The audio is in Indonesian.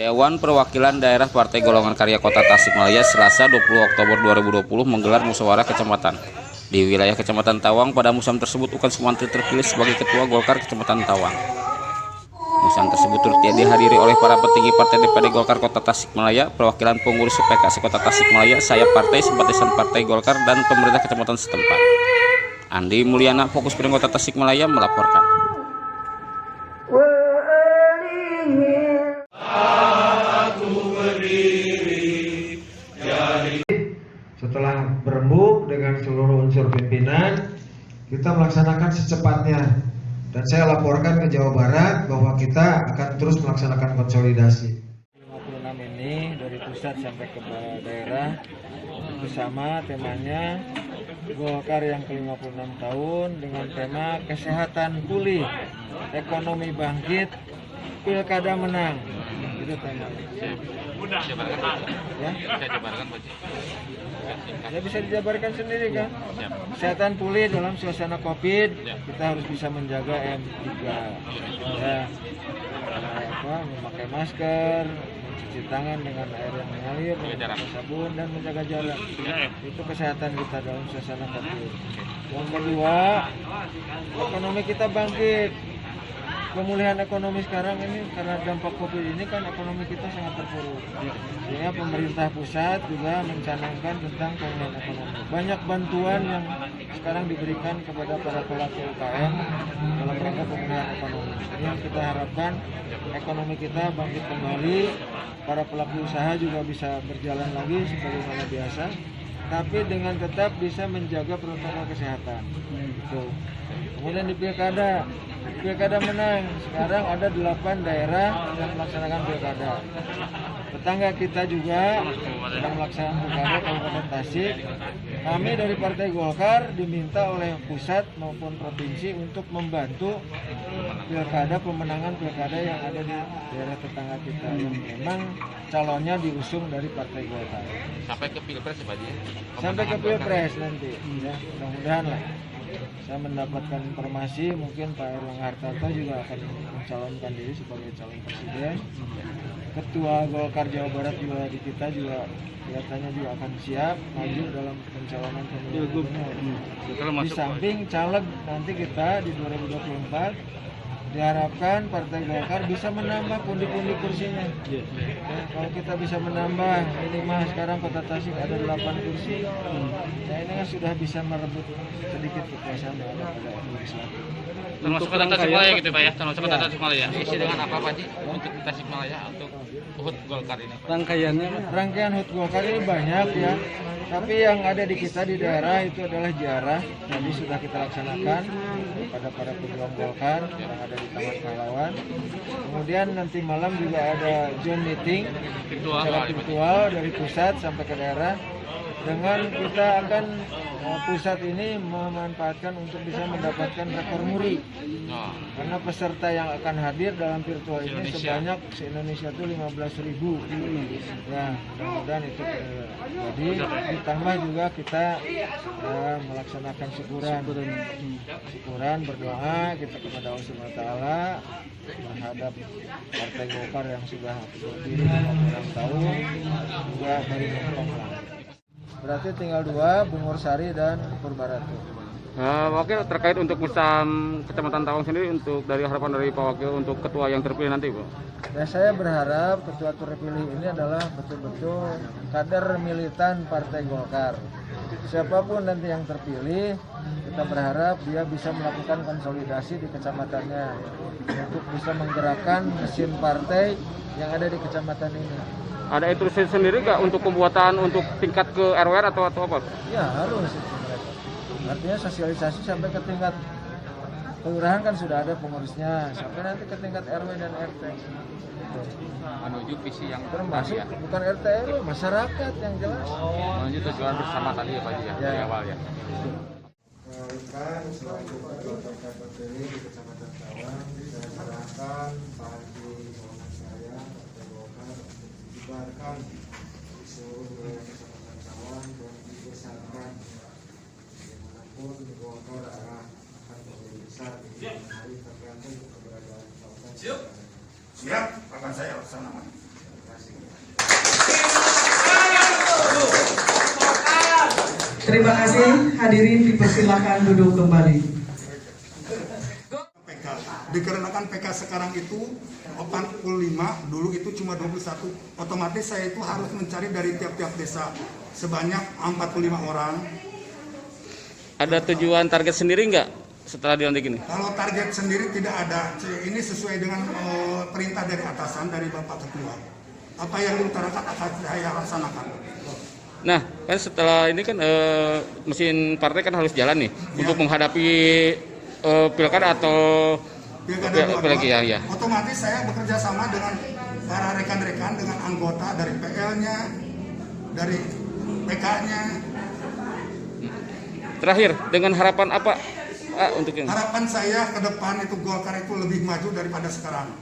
Dewan Perwakilan Daerah Partai Golongan Karya Kota Tasikmalaya Selasa 20 Oktober 2020 menggelar musyawarah kecamatan. Di wilayah Kecamatan Tawang, pada musyawarah tersebut Ukan Sumantri terpilih sebagai Ketua Golkar Kecamatan Tawang. Musyawarah tersebut turut dihadiri oleh para petinggi Partai DPD Golkar Kota Tasikmalaya, perwakilan pengurus PKS Kota Tasikmalaya, sayap partai, simpatisan Partai Golkar, dan pemerintah kecamatan setempat. Andi Mulyana, Fokus Berita Kota Tasikmalaya melaporkan. Setelah berembuk dengan seluruh unsur pimpinan, kita melaksanakan secepatnya. Dan saya laporkan ke Jawa Barat bahwa kita akan terus melaksanakan konsolidasi. 56 ini dari pusat sampai ke daerah bersama temanya Golkar yang ke-56 tahun dengan tema kesehatan pulih, ekonomi bangkit, pilkada menang. Itu temanya. Ya bisa dijabarkan sendiri kan. Kesehatan pulih dalam suasana Covid, kita harus bisa menjaga M3. Ya, memakai masker, mencuci tangan dengan air yang mengalir, menggunakan sabun, dan menjaga jarak. Itu kesehatan kita dalam suasana Covid. Yang kedua, ekonomi kita bangkit. Pemulihan ekonomi sekarang ini karena dampak Covid ini kan ekonomi kita sangat terpuruk. Sehingga pemerintah pusat juga mencanangkan tentang pemulihan ekonomi. Banyak bantuan yang sekarang diberikan kepada para pelaku UKM dalam rangka pemulihan ekonomi. Ini yang kita harapkan ekonomi kita bangkit kembali, para pelaku usaha juga bisa berjalan lagi sebagaimana biasa, tapi dengan tetap bisa menjaga protokol kesehatan. Gitu. Kemudian di pilkada menang. Sekarang ada 8 daerah yang melaksanakan pilkada. Tetangga kita juga sedang melaksanakan pilkada Kabupaten Tasik. Kami dari Partai Golkar diminta oleh pusat maupun provinsi untuk membantu pemenangan pilkada yang ada di daerah tetangga kita yang memang calonnya diusung dari Partai Golkar. Sampai ke Pilpres Pak Ji? Sampai ke Pilpres nanti, ya mudah-mudahan lah. Saya mendapatkan informasi mungkin Pak Erlangga Hartarto juga akan mencalonkan diri sebagai calon presiden. Ketua Golkar Jawa Barat juga di kita juga kelihatannya juga akan siap maju dalam pencalonan pemilihan gubernur. Di samping caleg nanti kita di 2024 diharapkan Partai Golkar bisa menambah pundi-pundi kursinya. Ya, kalau kita bisa menambah minimal sekarang Kota Tasik ada 8 kursi. Nah ini kan sudah bisa merebut sedikit kekuasaan pada legislatif. Termasuk Kota Tasikmalaya gitu Pak ya? Termasuk Kota Tasikmalaya. Isi dengan apa Pak Ji untuk Tasikmalaya untuk HUT Golkar ini? Rangkaian HUT Golkar ini banyak ya. Tapi yang ada di kita di daerah itu adalah ziarah. Tadi sudah kita laksanakan kepada para pejuang Golkar yang ada di Taman Pahlawan. Kemudian nanti malam juga ada Zoom meeting secara virtual dari pusat sampai ke daerah. Dengan kita akan pusat ini memanfaatkan untuk bisa mendapatkan rekor muri. Karena peserta yang akan hadir dalam virtual ini sebanyak se-Indonesia itu 15.000. Ya, mudah-mudahan itu jadi ditambah juga kita melaksanakan syukuran berdoa kita kepada Allah Subhanahu wa taala terhadap Partai Golkar yang sudah berdiri 56 tahun juga dari Hongkong. Berarti tinggal 2, Bungur Sari dan Purbaratu. Wakil terkait untuk musam Kecamatan Tawang sendiri untuk dari harapan dari Pak Wakil untuk ketua yang terpilih nanti Bu? Ya, saya berharap ketua terpilih ini adalah betul-betul kader militan Partai Golkar. Siapapun nanti yang terpilih, kita berharap dia bisa melakukan konsolidasi di kecamatannya untuk bisa menggerakkan mesin partai yang ada di kecamatan ini. Ada instruksi sendiri nggak untuk pembuatan untuk tingkat ke RW atau apa? Ya harus. Artinya sosialisasi sampai ke tingkat kelurahan kan sudah ada pengurusnya, sampai nanti ke tingkat RW dan RT. Menuju visi yang termasuk ya? Bukan RT RW, masyarakat yang jelas. Menuju tujuan bersama tadi ya Pak Ji ya, dari awal ya. Selaku Ketua TKPD di Kecamatan Tawang, saya serahkan Pak Haji Muhammad saya Partai Golkar dibubarkan di seluruh wilayah Kecamatan Tawang dan dibesarkan dimanapun Golkar akan menjadi besar di hari tergantung keberadaan Golkar. Siap, paman saya Osman. hadirin dipersilakan duduk kembali. PK. Dikarenakan PK sekarang itu 45, dulu itu cuma 21. Otomatis saya itu harus mencari dari tiap-tiap desa sebanyak 45 orang. Ada tujuan target sendiri nggak setelah dilantik ini? Kalau target sendiri tidak ada. Ini sesuai dengan perintah dari atasan, dari Bapak Ketua. Apa yang diutarakan akan saya laksanakan. Nah, kan setelah ini kan mesin partai kan harus jalan nih untuk menghadapi pilkada atau Pilkada ya. Otomatis saya bekerja sama dengan para rekan-rekan, dengan anggota dari PL-nya, dari PK-nya. Terakhir, dengan harapan apa untuk ini? Harapan saya ke depan itu Golkar itu lebih maju daripada sekarang.